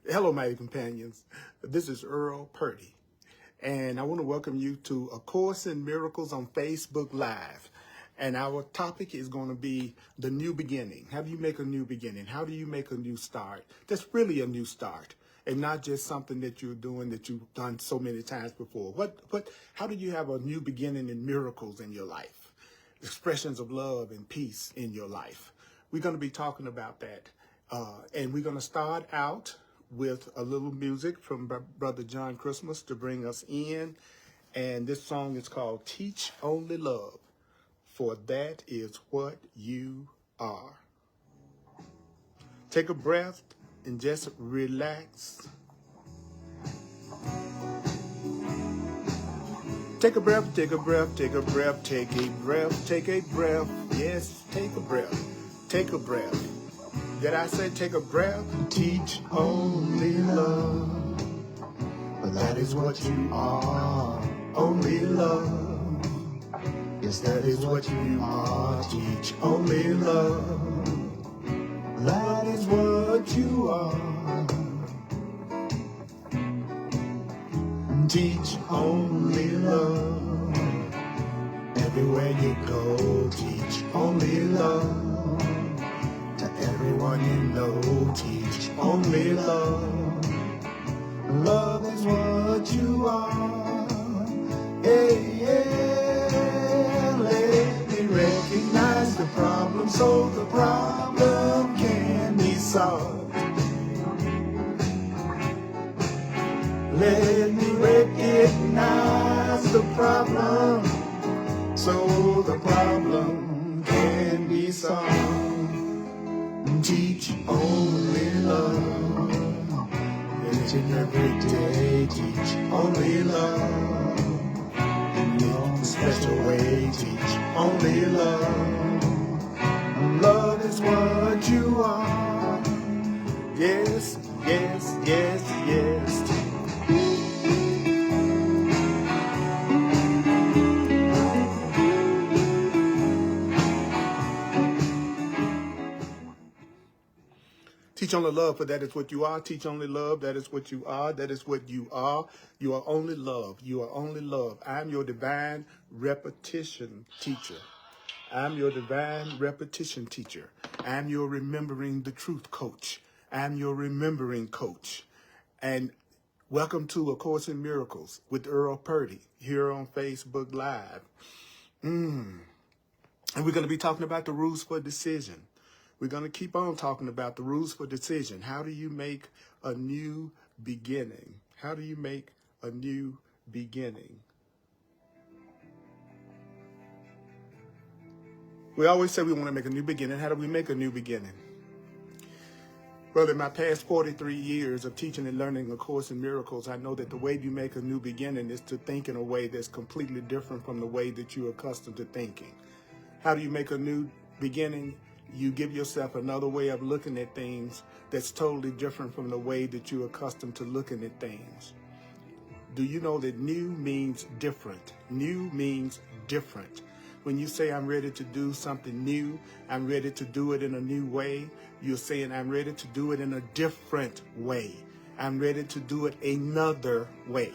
Hello, my companions. This is Earl Purdy, and I want to welcome you to A Course in Miracles on Facebook Live. And our topic is going to be the new beginning. How do you make a new beginning? How do you make a new start? That's really a new start, and not just something that you're doing that you've done so many times before. How do you have a new beginning in miracles in your life? Expressions of love and peace in your life. We're going to be talking about that. And we're going to start out with a little music from Brother John Christmas to bring us in. And this song is called Teach Only Love, for that is what you are. Take a breath and just relax. Take a breath, take a breath, take a breath, take a breath, take a breath. Yes, take a breath, take a breath. Did I say take a breath? Teach only love, but that is what you are. Only love, yes, that is what you are. Teach only love, that is what you are. Teach only love, everywhere you go. Teach only love. Everyone you know, teach only love. Love is what you are. Hey, yeah. Let me recognize the problem so the problem can be solved. Let me recognize the problem so the problem can be solved. Teach only love, each and every day. Teach only love, in a special way. Teach only love. Love is what you are. Yes, yes, yes, yes. Teach only love, for that is what you are. Teach only love, that is what you are. That is what you are. You are only love. You are only love. I'm your divine repetition teacher. I'm your divine repetition teacher. I'm your remembering the truth coach. I'm your remembering coach. And welcome to A Course in Miracles with Earl Purdy here on Facebook Live. And we're going to be talking about the rules for decision. We're going to keep on talking about the rules for decision. How do you make a new beginning? How do you make a new beginning? We always say we want to make a new beginning. How do we make a new beginning? Well, in my past 43 years of teaching and learning A Course in Miracles, I know that the way you make a new beginning is to think in a way that's completely different from the way that you're accustomed to thinking. How do you make a new beginning? You give yourself another way of looking at things that's totally different from the way that you're accustomed to looking at things. Do you know that new means different? New means different. When you say I'm ready to do something new, I'm ready to do it in a new way, you're saying I'm ready to do it in a different way. I'm ready to do it another way.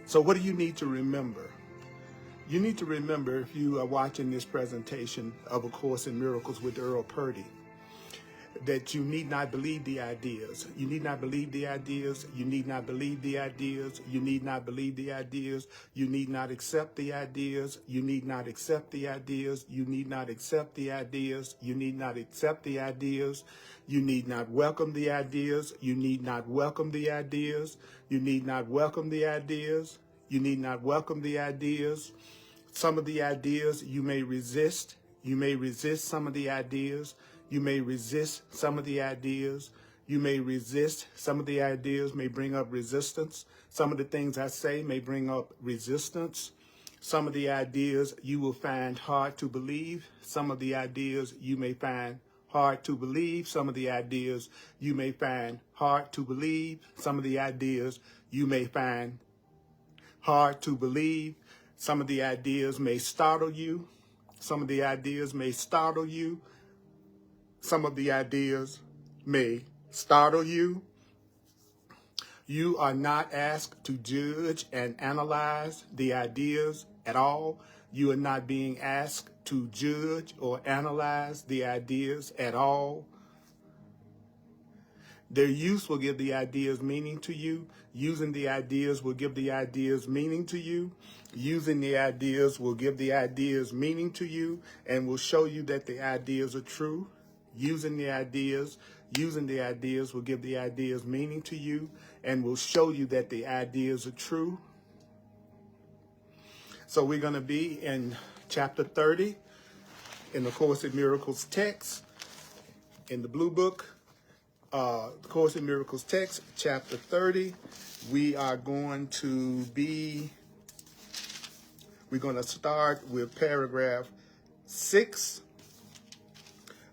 So what do you need to remember? You need to remember, if you are watching this presentation of A Course in Miracles with Earl Purdy, that you need not believe the ideas. You need not believe the ideas. You need not believe the ideas. You need not believe the ideas. You need not accept the ideas. You need not accept the ideas. You need not accept the ideas. You need not accept the ideas. You need not welcome the ideas. You need not welcome the ideas. You need not welcome the ideas. You need not welcome the ideas. Some of the ideas you may resist. You may resist some of the ideas. You may resist some of the ideas. You may resist some of the ideas, may bring up resistance. Some of the things I say may bring up resistance. Some of the ideas you will find hard to believe. Some of the ideas you may find hard to believe. Some of the ideas you may find hard to believe. Some of the ideas you may find hard to believe. Some of the ideas may startle you. Some of the ideas may startle you. Some of the ideas may startle you. You are not asked to judge and analyze the ideas at all. You are not being asked to judge or analyze the ideas at all. Their use will give the ideas meaning to you. Using the ideas will give the ideas meaning to you. Using the ideas will give the ideas meaning to you and will show you that the ideas are true. Using the ideas will give the ideas meaning to you and will show you that the ideas are true. So we're going to be in chapter 30 in the Course in Miracles text in the Blue Book. Course in Miracles text, chapter 30. We're going to start with paragraph 6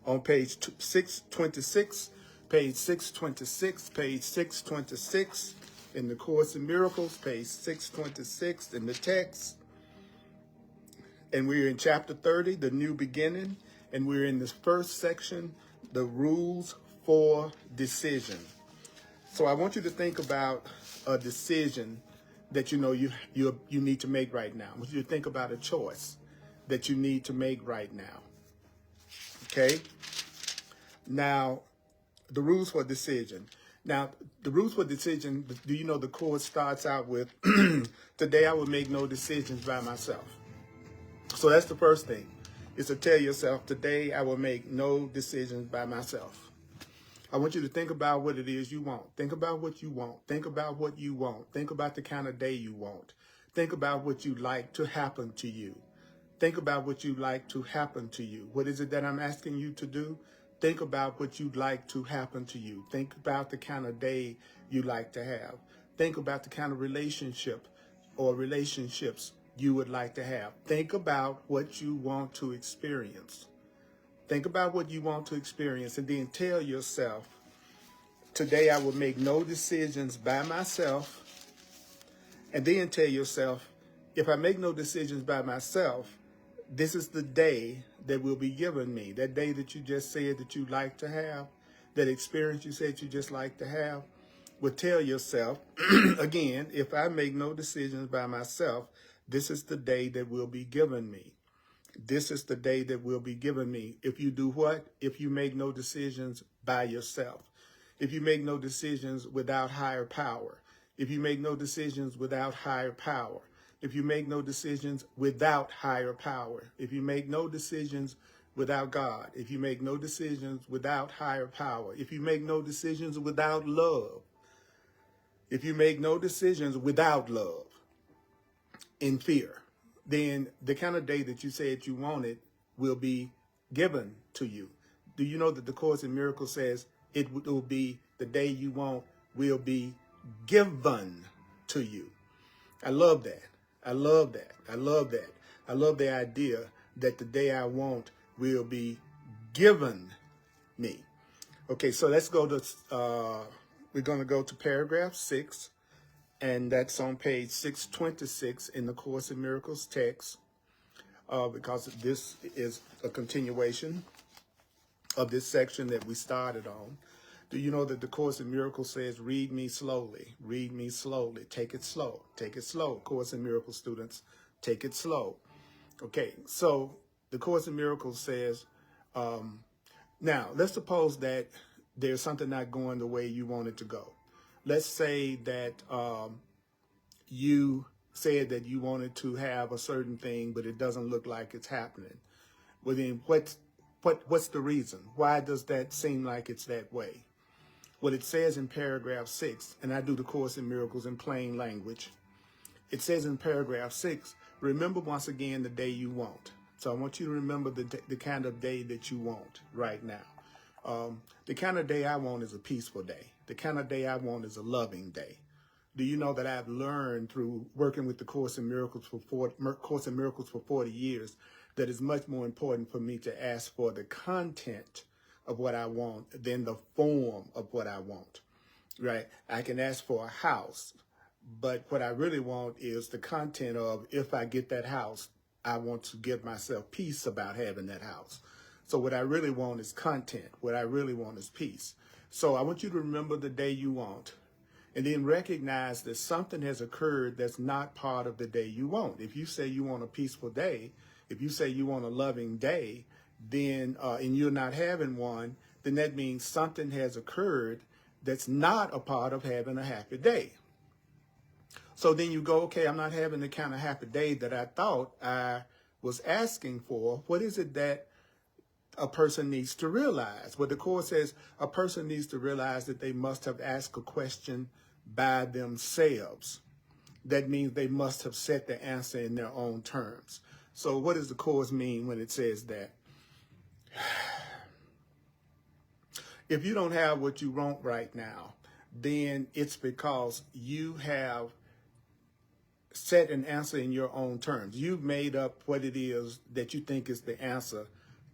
on page 626, page 626, page 626 in the Course in Miracles, page 626 in the text. And we're in chapter 30, the new beginning, and we're in this first section, the rules for decision. So I want you to think about a decision that you need to make right now. I want you to think about a choice that you need to make right now. Okay? Now, the rules for decision. Now, the rules for decision, do you know the Course starts out with, today I will make no decisions by myself. So that's the first thing, is to tell yourself, today I will make no decisions by myself. I want you to think about what it is you want. Think about what you want. Think about what you want. Think about the kind of day you want. Think about what you'd like to happen to you. Think about what you'd like to happen to you. What is it that I'm asking you to do? Think about what you'd like to happen to you. Think about the kind of day you like to have. Think about the kind of relationship or relationships you would like to have. Think about what you want to experience. Think about what you want to experience and then tell yourself, today I will make no decisions by myself. And then tell yourself, if I make no decisions by myself, this is the day that will be given me. That day that you just said that you'd like to have, that experience you said you just like to have, will tell yourself, again, if I make no decisions by myself, this is the day that will be given me. This is the day that will be given me. If you do what? If you make no decisions by yourself. If you make no decisions without higher power. If you make no decisions without higher power. If you make no decisions without higher power. If you make no decisions without God. If you make no decisions without higher power. If you make no decisions without love. If you make no decisions without love, in fear, then the kind of day that you said you wanted will be given to you. Do you know that the Course in Miracles says it will be the day you want will be given to you? I love that. I love that. I love that. I love the idea that the day I want will be given me. Okay, so let's go to, we're going to go to paragraph 6. And that's on page 626 in the Course in Miracles text, because this is a continuation of this section that we started on. Do you know that the Course in Miracles says, read me slowly, take it slow, take it slow. Course in Miracles students, take it slow. Okay, so the Course in Miracles says, now let's suppose that there's something not going the way you want it to go. Let's say that you said that you wanted to have a certain thing, but it doesn't look like it's happening. Well, then what's the reason? Why does that seem like it's that way? Well, it says in paragraph 6, and I do the Course in Miracles in plain language. It says in paragraph 6, remember once again the day you want. So I want you to remember the kind of day that you want right now. The kind of day I want is a peaceful day. The kind of day I want is a loving day. Do you know that I've learned through working with the Course in Miracles for 40 years that it's much more important for me to ask for the content of what I want than the form of what I want, right? I can ask for a house, but what I really want is the content of, if I get that house, I want to give myself peace about having that house. So what I really want is content. What I really want is peace. So I want you to remember the day you want. And then recognize that something has occurred that's not part of the day you want. If you say you want a peaceful day, if you say you want a loving day, then and you're not having one, then that means something has occurred that's not a part of having a happy day. So then you go, okay, I'm not having the kind of happy day that I thought I was asking for. What is it that a person needs to realize? Well, the Course says a person needs to realize that they must have asked a question by themselves. That means they must have set the answer in their own terms. So what does the Course mean when it says that? If you don't have what you want right now, then it's because you have set an answer in your own terms. You've made up what it is that you think is the answer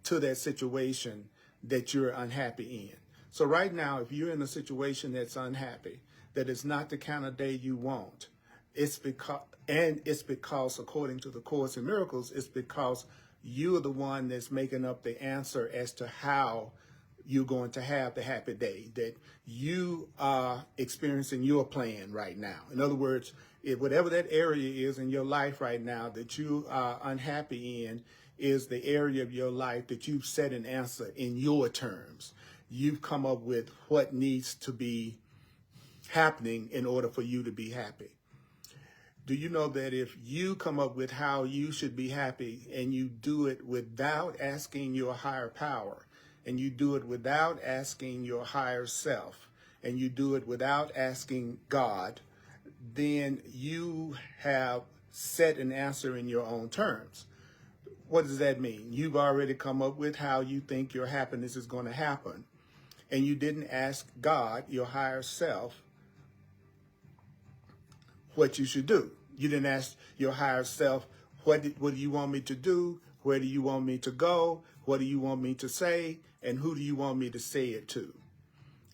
to that situation that you're unhappy in. So right now, if you're in a situation that's unhappy, that is not the kind of day you want, it's because, according to the Course in Miracles, it's because you're the one that's making up the answer as to how you're going to have the happy day, that you are experiencing your plan right now. In other words, if whatever that area is in your life right now that you are unhappy in is the area of your life that you've set an answer in your terms. You've come up with what needs to be happening in order for you to be happy. Do you know that if you come up with how you should be happy and you do it without asking your higher power, and you do it without asking your higher self, and you do it without asking God, then you have set an answer in your own terms. What does that mean? You've already come up with how you think your happiness is going to happen, and you didn't ask God, your higher self, what you should do. You didn't ask your higher self, what do you want me to do? Where do you want me to go? What do you want me to say? And who do you want me to say it to?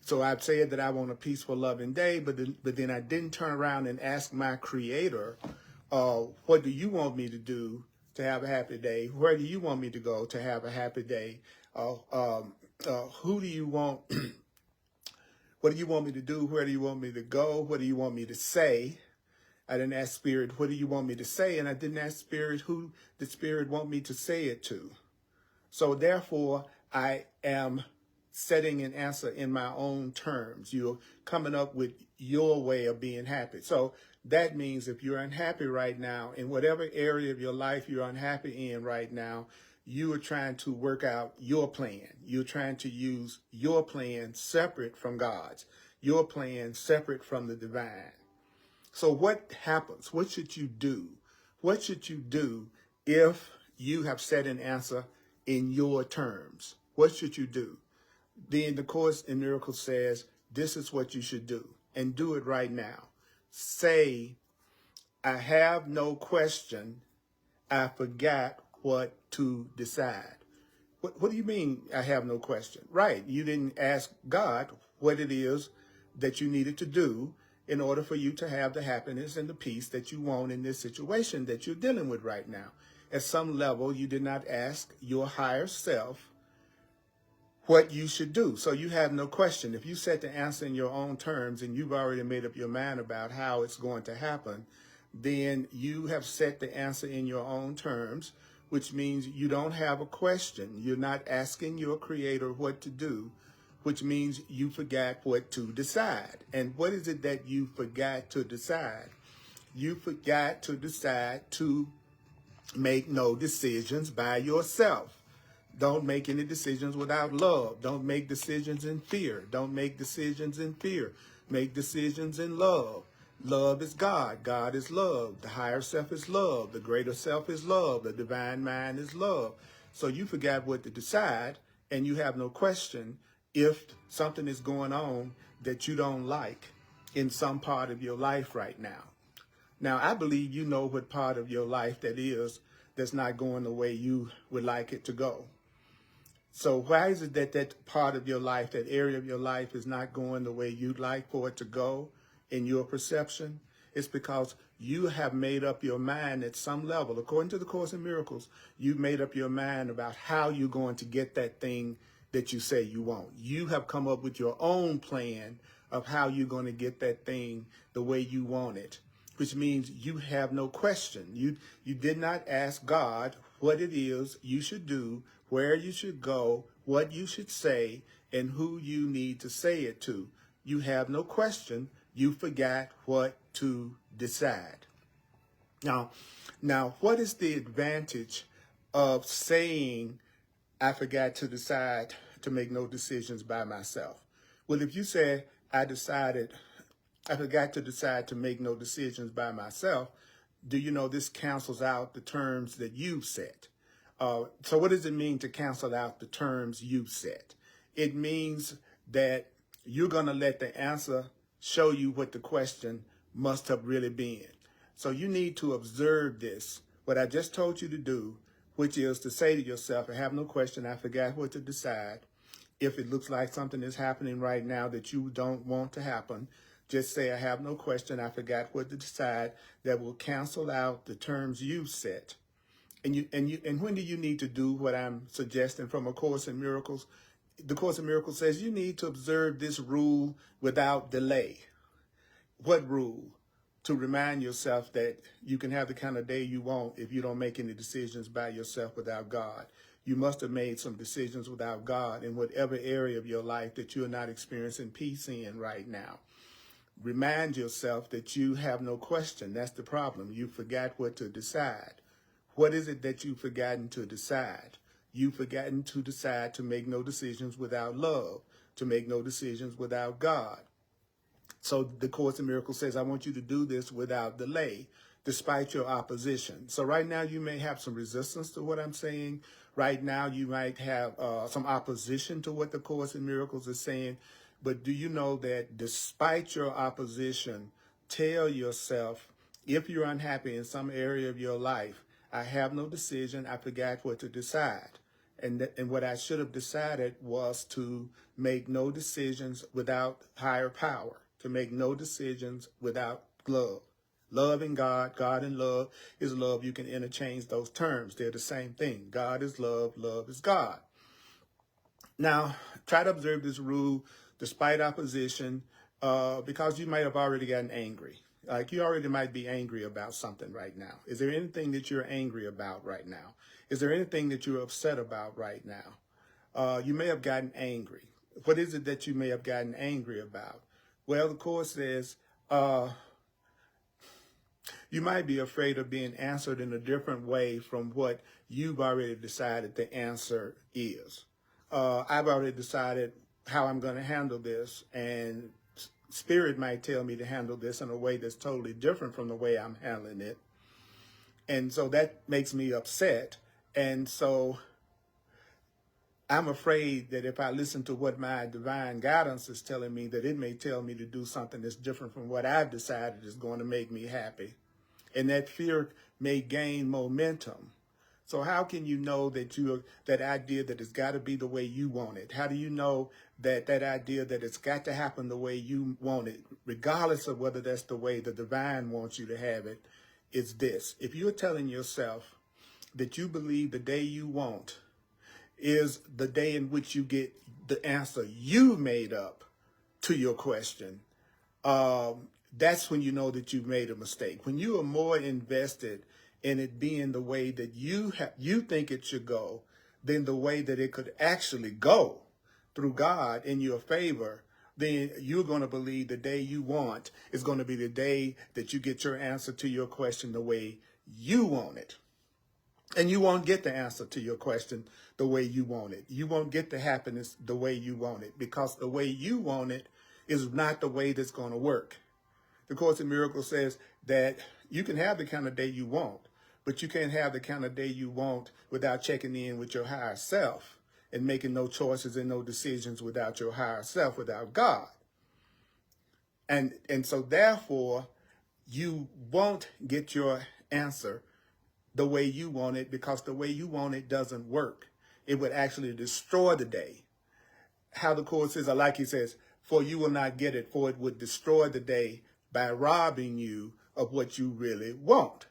So I've said that I want a peaceful, loving day, but then I didn't turn around and ask my Creator, what do you want me to do to have a happy day? Where do you want me to go to have a happy day? Who do you want? What do you want me to do? Where do you want me to go? What do you want me to say? I didn't ask Spirit, what do you want me to say? And I didn't ask Spirit, who the Spirit want me to say it to. So therefore, I am setting an answer in my own terms. You're coming up with your way of being happy. So that means if you're unhappy right now, in whatever area of your life you're unhappy in right now, you are trying to work out your plan. You're trying to use your plan separate from God's, your plan separate from the divine. So what happens? What should you do? What should you do if you have set an answer in your terms? What should you do? Then the Course in Miracles says, this is what you should do, and do it right now. Say, I have no question. I forgot what to decide. What do you mean I have no question? Right. You didn't ask God what it is that you needed to do in order for you to have the happiness and the peace that you want in this situation that you're dealing with right now. At some level, you did not ask your higher self what you should do. So you have no question. If you set the answer in your own terms and you've already made up your mind about how it's going to happen, then you have set the answer in your own terms, which means you don't have a question. You're not asking your Creator what to do, which means you forgot what to decide. And what is it that you forgot to decide? You forgot to decide to make no decisions by yourself. Don't make any decisions without love. Don't make decisions in fear. Don't make decisions in fear. Make decisions in love. Love is God. God is love. The higher self is love. The greater self is love. The divine mind is love. So you forgot what to decide, and you have no question if something is going on that you don't like in some part of your life right now. Now, I believe you know what part of your life that is that's not going the way you would like it to go. So why is it that that part of your life, that area of your life is not going the way you'd like for it to go in your perception? It's because you have made up your mind at some level. According to the Course in Miracles, you've made up your mind about how you're going to get that thing that you say you want. You have come up with your own plan of how you're going to get that thing the way you want it, which means you have no question. You did not ask God what it is you should do, where you should go, what you should say, and who you need to say it to. You have no question. You forgot what to decide. Now, what is the advantage of saying, I forgot to decide to make no decisions by myself? Well, if you say, I forgot to decide to make no decisions by myself, do you know this cancels out the terms that you've set? So what does it mean to cancel out the terms you've set? It means that you're going to let the answer show you what the question must have really been. So you need to observe this, what I just told you to do, which is to say to yourself, I have no question, I forgot what to decide. If it looks like something is happening right now that you don't want to happen, just say, I have no question, I forgot what to decide. That will cancel out the terms you've set. And when do you need to do what I'm suggesting from A Course in Miracles? The Course in Miracles says you need to observe this rule without delay. What rule? To remind yourself that you can have the kind of day you want if you don't make any decisions by yourself without God. You must have made some decisions without God in whatever area of your life that you're not experiencing peace in right now. Remind yourself that you have no question. That's the problem. You forgot what to decide. What is it that you've forgotten to decide? You've forgotten to decide to make no decisions without love, to make no decisions without God. So the Course in Miracles says, I want you to do this without delay, despite your opposition. So right now you may have some resistance to what I'm saying. Right now you might have some opposition to what the Course in Miracles is saying. But do you know that despite your opposition, tell yourself, if you're unhappy in some area of your life, I have no decision, I forgot what to decide. And what I should have decided was to make no decisions without higher power, to make no decisions without love. Love and God, God and love is love. You can interchange those terms. They're the same thing. God is love, love is God. Now, try to observe this rule despite opposition, because you might have already gotten angry. Like you already might be angry about something right now. Is there anything that you're angry about right now? Is there anything that you're upset about right now? You may have gotten angry. What is it that you may have gotten angry about? Well, the Course says you might be afraid of being answered in a different way from what you've already decided the answer is. I've already decided how I'm going to handle this, and Spirit might tell me to handle this in a way that's totally different from the way I'm handling it. And so that makes me upset. And so I'm afraid that if I listen to what my divine guidance is telling me, that it may tell me to do something that's different from what I've decided is going to make me happy. And that fear may gain momentum. So how can you know that that idea that it's got to be the way you want it? How do you know that idea that it's got to happen the way you want it, regardless of whether that's the way the divine wants you to have it, is this. If you're telling yourself that you believe the day you want is the day in which you get the answer you made up to your question, that's when you know that you've made a mistake. When you are more invested in it being the way that you think it should go than the way that it could actually go through God in your favor, then you're going to believe the day you want is going to be the day that you get your answer to your question the way you want it. And you won't get the answer to your question the way you want it. You won't get the happiness the way you want it, because the way you want it is not the way that's going to work. The Course in Miracles says that you can have the kind of day you want, but you can't have the kind of day you want without checking in with your higher self and making no choices and no decisions without your higher self, without God. And so therefore, you won't get your answer the way you want it, because the way you want it doesn't work. It would actually destroy the day. How the Course says, or like he says, for you will not get it, for it would destroy the day by robbing you of what you really want.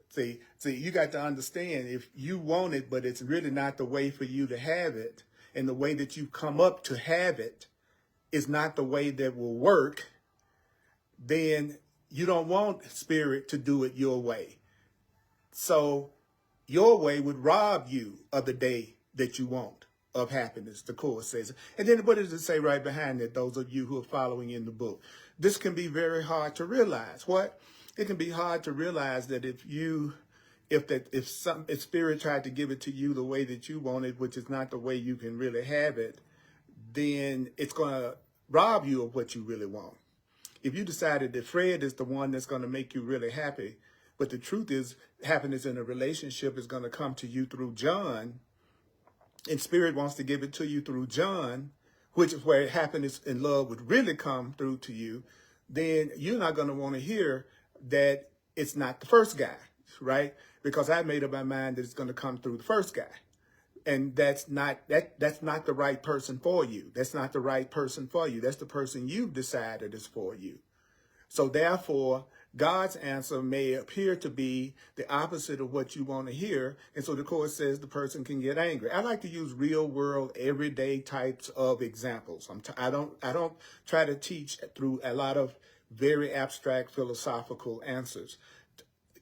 See, you got to understand, if you want it, but it's really not the way for you to have it, and the way that you come up to have it is not the way that will work, then you don't want Spirit to do it your way. So your way would rob you of the day that you want of happiness, the Course says. And then what does it say right behind it, those of you who are following in the book? This can be very hard to realize. What? It can be hard to realize that if Spirit tried to give it to you the way that you want it, which is not the way you can really have it, then it's going to rob you of what you really want. If you decided that Fred is the one that's going to make you really happy, but the truth is happiness in a relationship is going to come to you through John, and Spirit wants to give it to you through John, which is where happiness and love would really come through to you, then you're not going to want to hear that it's not the first guy, right? Because I made up my mind that it's going to come through the first guy. And that's not the right person for you. That's not the right person for you. That's the person you've decided is for you. So therefore, God's answer may appear to be the opposite of what you want to hear. And so the Course says the person can get angry. I like to use real world, everyday types of examples. I don't try to teach through a lot of very abstract philosophical answers.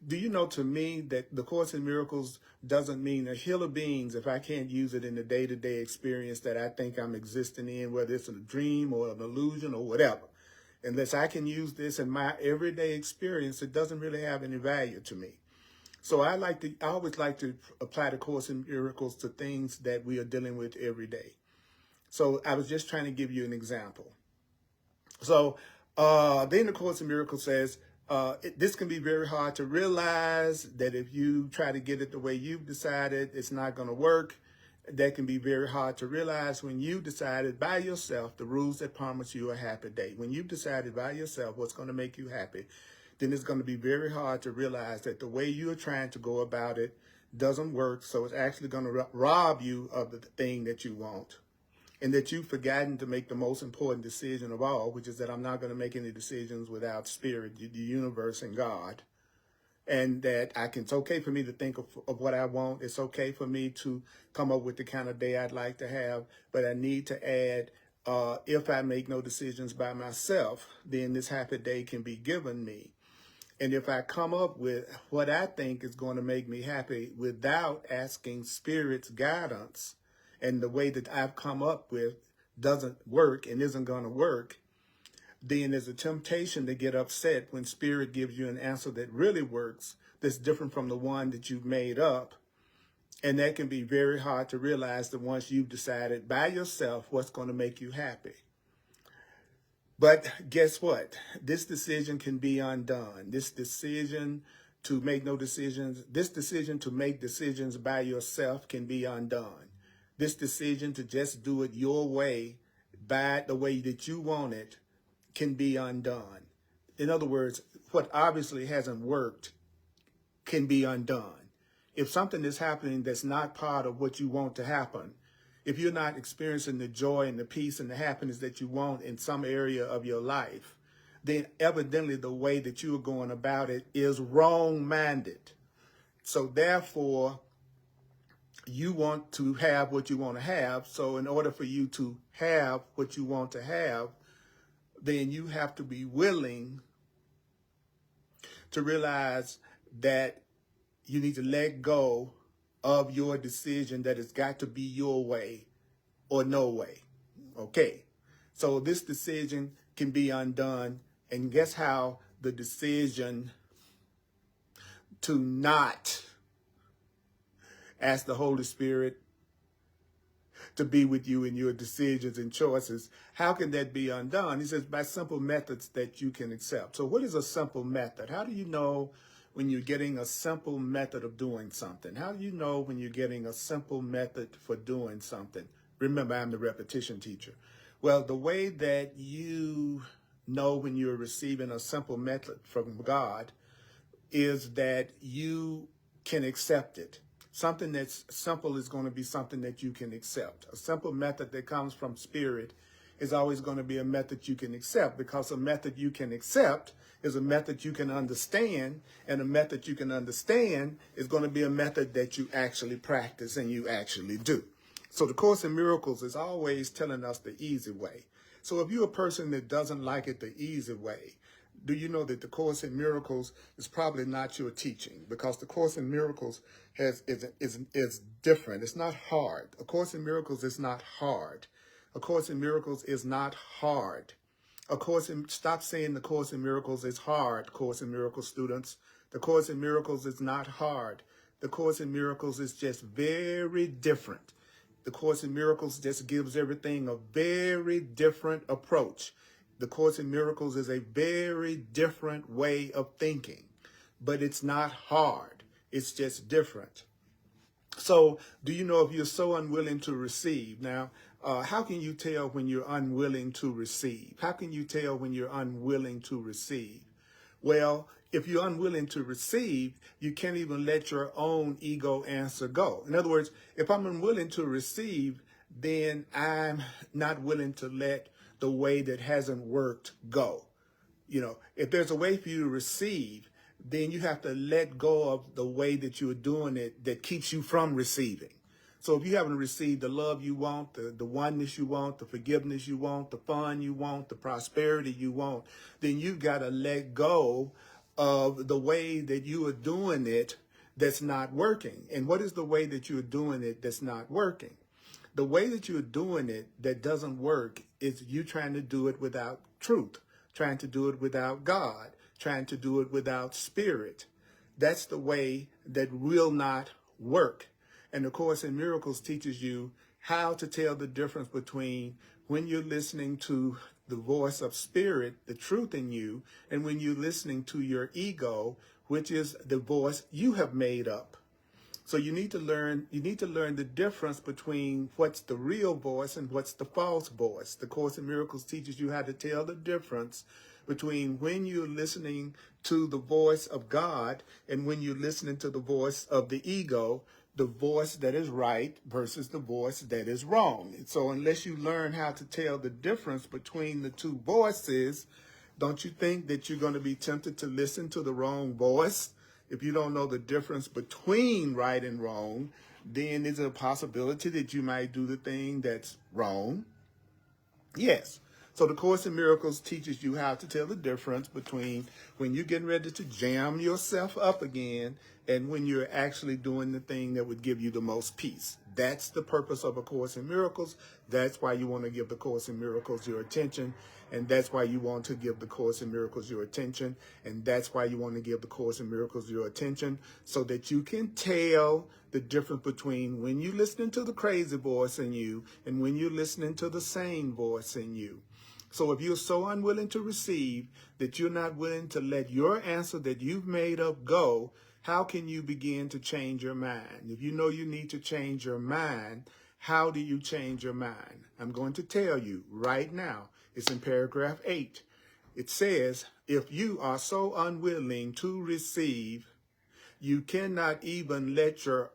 Do you know, to me, that the Course in Miracles doesn't mean a hill of beans if I can't use it in the day-to-day experience that I think I'm existing in, whether it's a dream or an illusion or whatever. Unless I can use this in my everyday experience, it doesn't really have any value to me. So I always like to apply the Course in Miracles to things that we are dealing with every day. So I was just trying to give you an example. So then the Course in Miracles says, this can be very hard to realize that if you try to get it the way you've decided, it's not going to work. That can be very hard to realize when you decided by yourself the rules that promise you a happy day. When you've decided by yourself what's going to make you happy, then it's going to be very hard to realize that the way you're trying to go about it doesn't work. So it's actually going to rob you of the thing that you want. And that you've forgotten to make the most important decision of all, which is that I'm not going to make any decisions without Spirit, the universe, and God. And that it's okay for me to think of what I want. It's okay for me to come up with the kind of day I'd like to have. But I need to add, if I make no decisions by myself, then this happy day can be given me. And if I come up with what I think is going to make me happy without asking Spirit's guidance, and the way that I've come up with doesn't work and isn't going to work, then there's a temptation to get upset when Spirit gives you an answer that really works, that's different from the one that you've made up. And that can be very hard to realize that once you've decided by yourself what's going to make you happy. But guess what? This decision can be undone. This decision to make no decisions, this decision to make decisions by yourself can be undone. This decision to just do it your way, by the way that you want it, can be undone. In other words, what obviously hasn't worked can be undone. If something is happening that's not part of what you want to happen, if you're not experiencing the joy and the peace and the happiness that you want in some area of your life, then evidently the way that you are going about it is wrong-minded. So therefore, you want to have what you want to have. So in order for you to have what you want to have, then you have to be willing to realize that you need to let go of your decision that it's got to be your way or no way. Okay. So this decision can be undone. And guess how the decision to not ask the Holy Spirit to be with you in your decisions and choices, how can that be undone? He says, by simple methods that you can accept. So what is a simple method? How do you know when you're getting a simple method of doing something? How do you know when you're getting a simple method for doing something? Remember, I'm the repetition teacher. Well, the way that you know when you're receiving a simple method from God is that you can accept it. Something that's simple is going to be something that you can accept. A simple method that comes from Spirit is always going to be a method you can accept, because a method you can accept is a method you can understand, and a method you can understand is going to be a method that you actually practice and you actually do. So the Course in Miracles is always telling us the easy way. So if you're a person that doesn't like it the easy way, do you know that the Course in Miracles is probably not your teaching? Because the Course in Miracles is different. It's not hard. A Course in Miracles is not hard. A Course in Miracles is not hard. Stop saying the Course in Miracles is hard, Course in Miracles students. The Course in Miracles is not hard. The Course in Miracles is just very different. The Course in Miracles just gives everything a very different approach. The Course in Miracles is a very different way of thinking, but it's not hard. It's just different. So do you know if you're so unwilling to receive? Now, how can you tell when you're unwilling to receive? How can you tell when you're unwilling to receive? Well, if you're unwilling to receive, you can't even let your own ego answer go. In other words, if I'm unwilling to receive, then I'm not willing to let the way that hasn't worked go. You know, if there's a way for you to receive, then you have to let go of the way that you're doing it that keeps you from receiving. So if you haven't received the love you want, the oneness you want, the forgiveness you want, the fun you want, the prosperity you want, then you've got to let go of the way that you are doing it that's not working. And what is the way that you're doing it that's not working? The way that you're doing it that doesn't work is you trying to do it without truth, trying to do it without God, trying to do it without spirit. That's the way that will not work. And the Course in Miracles teaches you how to tell the difference between when you're listening to the voice of spirit, the truth in you, and when you're listening to your ego, which is the voice you have made up. So you need to learn the difference between what's the real voice and what's the false voice. The Course in Miracles teaches you how to tell the difference between when you're listening to the voice of God and when you're listening to the voice of the ego, the voice that is right versus the voice that is wrong. And so unless you learn how to tell the difference between the two voices, don't you think that you're going to be tempted to listen to the wrong voice? If you don't know the difference between right and wrong, then is it a possibility that you might do the thing that's wrong? Yes. So the Course in Miracles teaches you how to tell the difference between when you're getting ready to jam yourself up again and when you're actually doing the thing that would give you the most peace. That's the purpose of A Course in Miracles. That's why you want to give the Course in Miracles your attention. And that's why you want to give the Course in Miracles your attention. And that's why you want to give the Course in Miracles your attention, so that you can tell the difference between when you're listening to the crazy voice in you and when you're listening to the sane voice in you. So if you're so unwilling to receive that you're not willing to let your answer that you've made up go, how can you begin to change your mind? If you know you need to change your mind, how do you change your mind? I'm going to tell you right now. It's in paragraph 8. It says, if you are so unwilling to receive, you cannot even let your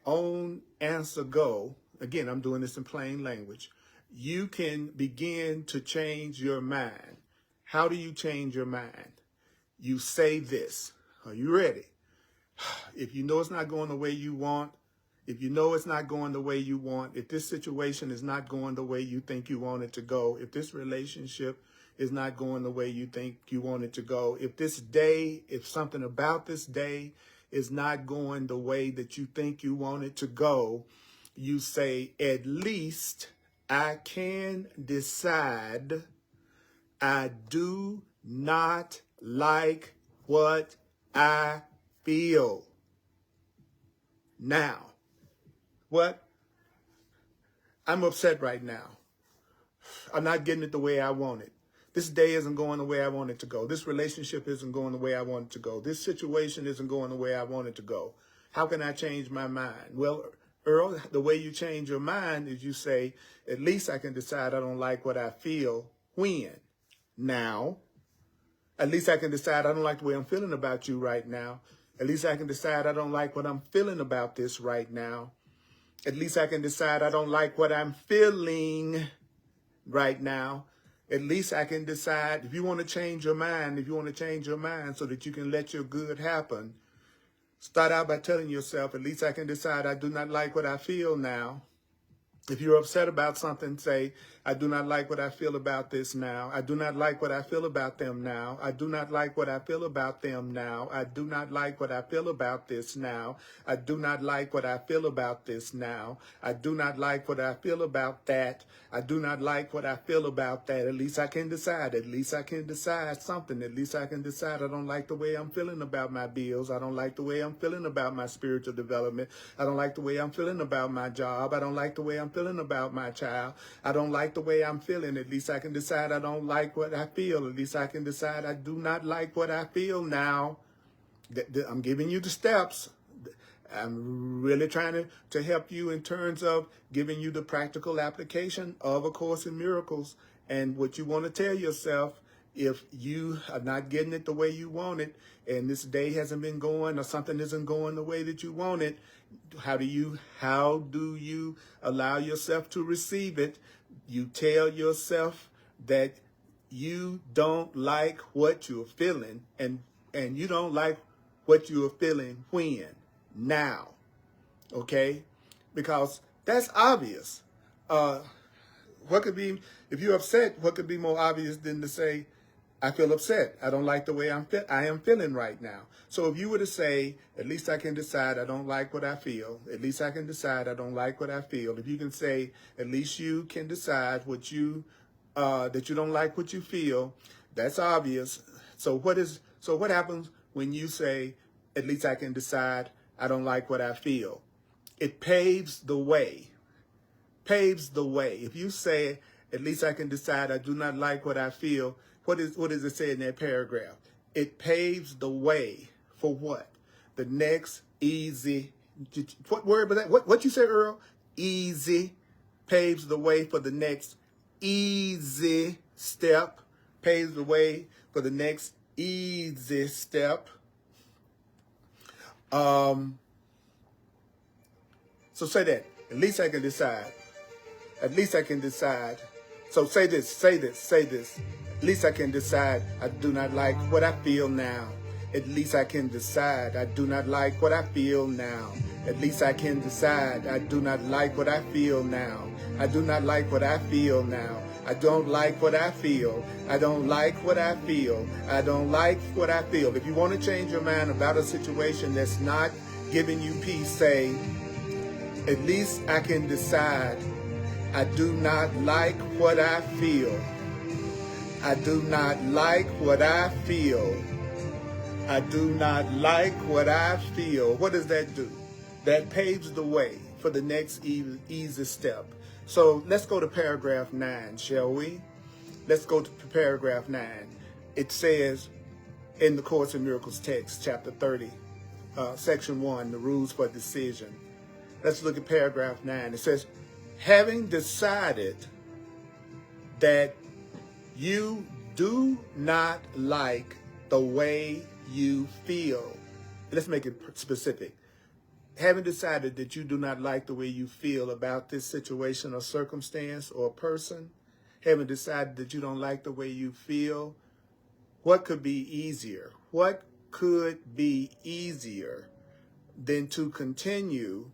own answer go. Again, I'm doing this in plain language. You can begin to change your mind. How do you change your mind? You say this. Are you ready? If you know it's not going the way you want, if you know it's not going the way you want, if this situation is not going the way you think you want it to go, if this relationship is not going the way you think you want it to go, if this day, if something about this day is not going the way that you think you want it to go, you say, at least I can decide I do not like what I feel now. What? I'm upset right now. I'm not getting it the way I want it. This day isn't going the way I want it to go. This relationship isn't going the way I want it to go. This situation isn't going the way I want it to go. How can I change my mind? Well, Earl, the way you change your mind is you say, at least I can decide I don't like what I feel. When? Now. At least I can decide I don't like the way I'm feeling about you right now. At least I can decide I don't like what I'm feeling about this right now. At least I can decide I don't like what I'm feeling right now. At least I can decide, if you want to change your mind, so that you can let your good happen, start out by telling yourself, at least I can decide I do not like what I feel now. If you're upset about something, say, I do not like what I feel about this now. I do not like what I feel about them now. I do not like what I feel about them now. I do not like what I feel about this now. I do not like what I feel about this now. I do not like what I feel about that. I do not like what I feel about that. At least I can decide. At least I can decide something. At least I can decide I don't like the way I'm feeling about my bills. I don't like the way I'm feeling about my spiritual development. I don't like the way I'm feeling about my job. I don't like the way I'm feeling about my child. I don't like the way I'm feeling. At least I can decide I don't like what I feel. At least I can decide I do not like what I feel now. I'm giving you the steps. I'm really trying to help you in terms of giving you the practical application of A Course in Miracles. And what you want to tell yourself, if you are not getting it the way you want it, and this day hasn't been going, or something isn't going the way that you want it, how do you allow yourself to receive it? You tell yourself that you don't like what you're feeling, and you don't like what you're feeling when? Now. Okay? Because that's obvious. What could be, if you're upset, what could be more obvious than to say, I feel upset. I don't like the way I am feeling right now. So if you were to say, at least I can decide I don't like what I feel. At least I can decide I don't like what I feel. If you can say, at least you can decide that you don't like what you feel, that's obvious. So what happens when you say, at least I can decide I don't like what I feel? It paves the way. Paves the way. If you say, at least I can decide I do not like what I feel, what does it say in that paragraph? It paves the way for what? The next easy, what word was that? What you said, Earl? Easy. Paves the way for the next easy step. Paves the way for the next easy step. So say that. At least I can decide. At least I can decide. So say this. At least I can decide I do not like what I feel now. At least I can decide I do not like what I feel now. At least I can decide I do not like what I feel now. I do not like what I feel now. I don't like what I feel. I don't like what I feel. I don't like what I feel. If you want to change your mind about a situation that's not giving you peace, say, at least I can decide I do not like what I feel. I do not like what I feel. I do not like what I feel. What does that do? That paves the way for the next easy step. So let's go to paragraph 9, shall we? Let's go to paragraph 9. It says in the Course in Miracles text, chapter 30, section 1, the rules for decision. Let's look at paragraph 9. It says, having decided that you do not like the way you feel. Let's make it specific. Having decided that you do not like the way you feel about this situation or circumstance or person, having decided that you don't like the way you feel, what could be easier? What could be easier than to continue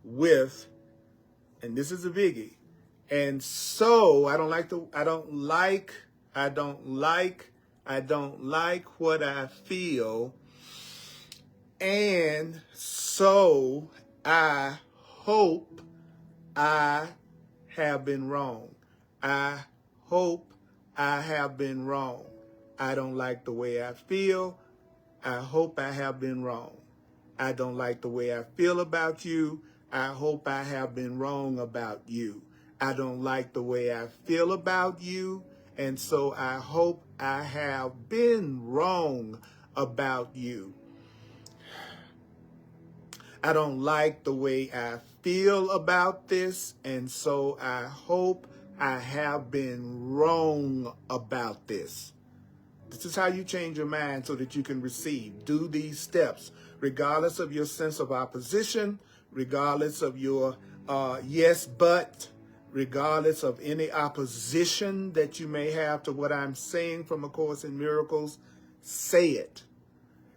with, and this is a biggie, and so I don't like what I feel, and so I hope I have been wrong. I hope I have been wrong. I don't like the way I feel. I hope I have been wrong. I don't like the way I feel about you. I hope I have been wrong about you. I don't like the way I feel about you, and so I hope I have been wrong about you. I don't like the way I feel about this, and so I hope I have been wrong about this. This is how you change your mind so that you can receive. Do these steps, regardless of your sense of opposition, regardless of your yes, but, regardless of any opposition that you may have to what I'm saying from A Course in Miracles. Say it.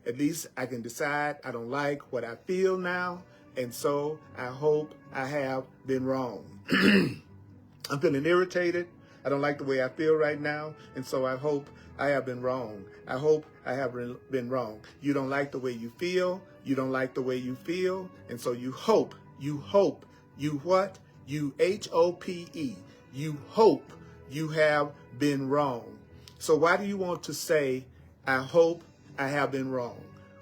At least I can decide I don't like what I feel now. and so I hope I have been wrong. I'm feeling irritated. I don't like the way I feel right now, and so I hope I have been wrong. I hope I have been wrong. You don't like the way you feel. You don't like the way you feel, and so you hope, you what? You H-O-P-E. You hope you have been wrong. So why do you want to say, I hope I have been wrong?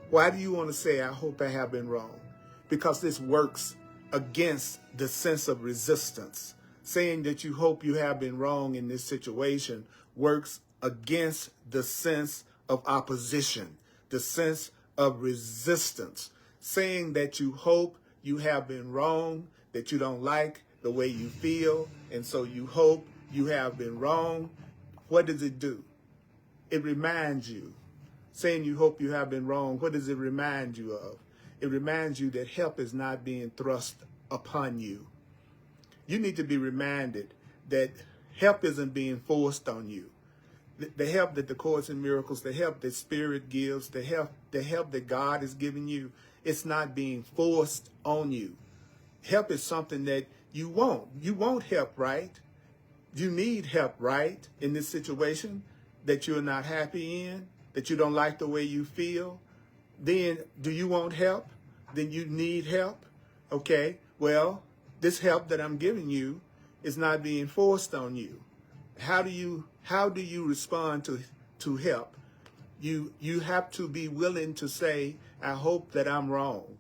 Why do you want to say, I hope I have been wrong? Because this works against the sense of resistance. Saying that you hope you have been wrong in this situation works against the sense of opposition, the sense of resistance. Saying that you hope you have been wrong, that you don't like the way you feel, and so you hope you have been wrong. What does it do? It reminds you. Saying you hope you have been wrong, what does it remind you of? It reminds you that help is not being thrust upon you. You need to be reminded that help isn't being forced on you. The help that the Course in Miracles, the help that Spirit gives, the help that God is giving you, it's not being forced on you. Help is something that you want. You want help, right? You need help, right? In this situation that you're not happy in, that you don't like the way you feel. Then do you want help? Then you need help. Okay, well, this help that I'm giving you is not being forced on you. How do you respond to help? You have to be willing to say, I hope that I'm wrong.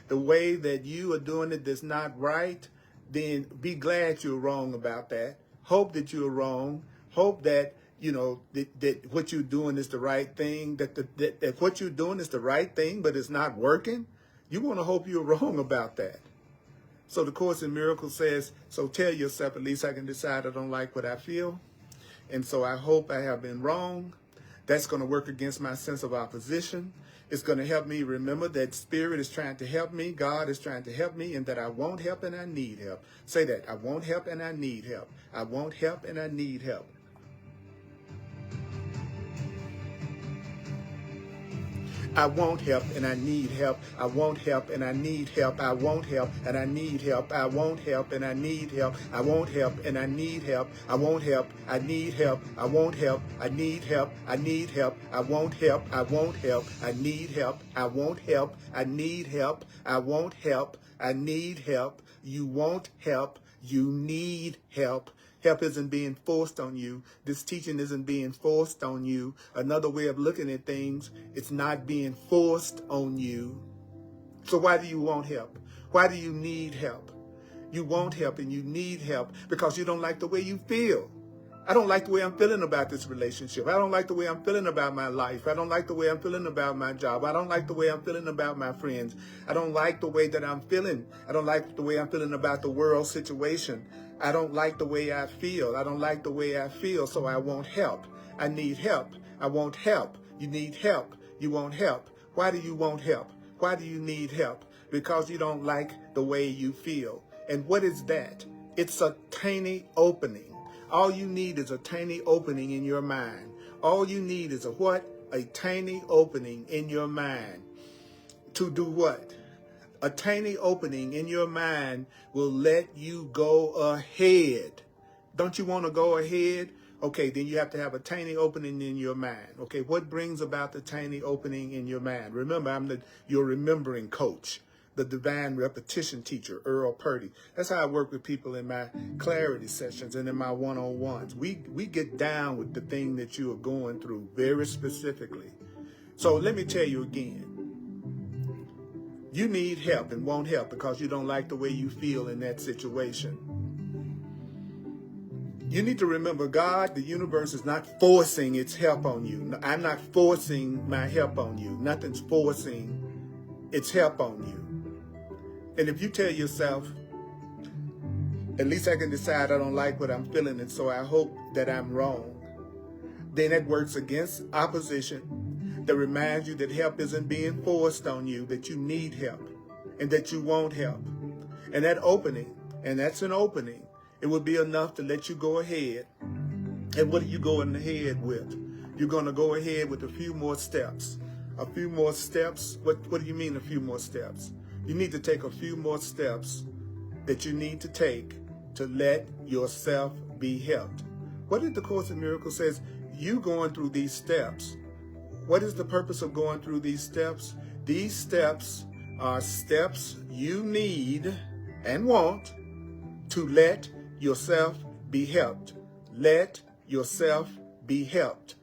The way that you are doing it that's not right, then be glad you're wrong about that. Hope that you're wrong. Hope that that what you're doing is the right thing, that what you're doing is the right thing, but it's not working. You want to hope you're wrong about that. So the Course in Miracles says, so tell yourself, at least I can decide I don't like what I feel. And so I hope I have been wrong. That's going to work against my sense of opposition. It's going to help me remember that Spirit is trying to help me, God is trying to help me, and that I want help and I need help. Say that, I want help and I need help. I want help and I need help. I want help and I need help. I want help and I need help. I want help and I need help. I want help and I need help. I want help and I need help. I want help. I need help. I want help. I need help. I need help. I want help. I want help. I need help. I want help. I need help. I want help. I need help. You want help. You need help. Help isn't being forced on you. This teaching isn't being forced on you. Another way of looking at things, it's not being forced on you. So why do you want help? Why do you need help? You want help and you need help because you don't like the way you feel. I don't like the way I'm feeling about this relationship. I don't like the way I'm feeling about my life. I don't like the way I'm feeling about my job. I don't like the way I'm feeling about my friends. I don't like the way that I'm feeling. I don't like the way I'm feeling about the world situation. I don't like the way I feel. I don't like the way I feel, so I want help. I need help. I want help. You need help. You want help. Why do you want help? Why do you need help? Because you don't like the way you feel. And what is that? It's a tiny opening. All you need is a tiny opening in your mind. All you need is a what? A tiny opening in your mind. To do what? A tiny opening in your mind will let you go ahead. Don't you want to go ahead? Okay, then you have to have a tiny opening in your mind. Okay, what brings about the tiny opening in your mind? Remember, I'm your remembering coach, the divine repetition teacher, Earl Purdy. That's how I work with people in my clarity sessions and in my one-on-ones. We get down with the thing that you are going through very specifically. So let me tell you again. You need help and want help because you don't like the way you feel in that situation. You need to remember God, the universe, is not forcing its help on you. I'm not forcing my help on you. Nothing's forcing its help on you. And if you tell yourself, at least I can decide I don't like what I'm feeling, and so I hope that I'm wrong, then it works against opposition that reminds you that help isn't being forced on you, that you need help and that you want help. And that opening, and that's an opening, it would be enough to let you go ahead. And what are you going ahead with? You're going to go ahead with a few more steps. A few more steps? What do you mean a few more steps? You need to take a few more steps that you need to take to let yourself be helped. What did the Course in Miracles says? You going through these steps. What is the purpose of going through these steps? These steps are steps you need and want to let yourself be helped. Let yourself be helped.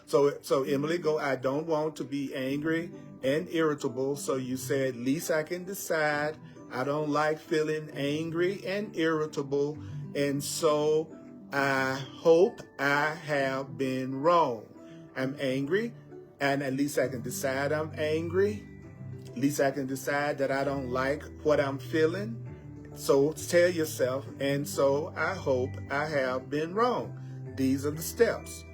So Emily go, I don't want to be angry and irritable. So you said, at least I can decide. I don't like feeling angry and irritable. And so I hope I have been wrong. I'm angry, and at least I can decide I'm angry. At least I can decide that I don't like what I'm feeling. So tell yourself, and so I hope I have been wrong. These are the steps.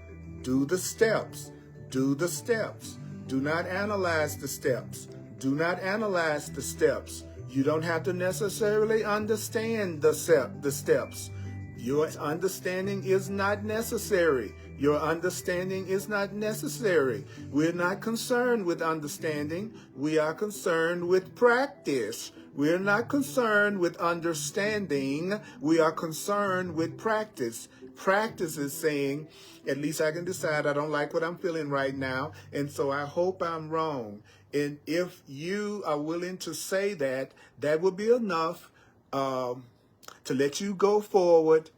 Do the steps. Do the steps. Do not analyze the steps. Do not analyze the steps. You don't have to necessarily understand the steps. Your understanding is not necessary. Your understanding is not necessary. We're not concerned with understanding. We are concerned with practice. We're not concerned with understanding. We are concerned with practice. Practice is saying, at least I can decide I don't like what I'm feeling right now, and so I hope I'm wrong. And if you are willing to say that, that will be enough to let you go forward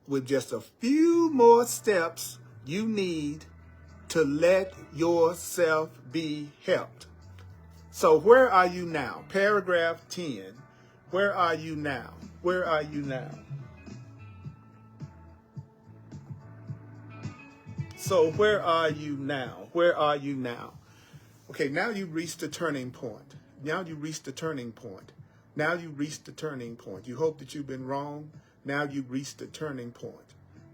with just a few more steps you need to let yourself be helped. So where are you now? Paragraph 10. Where are you now? Where are you now? So where are you now? Where are you now? Okay, now you've reached the turning point. Now you reached the turning point. Now you reached the turning point. You hope that you've been wrong. Now you've reached the turning point.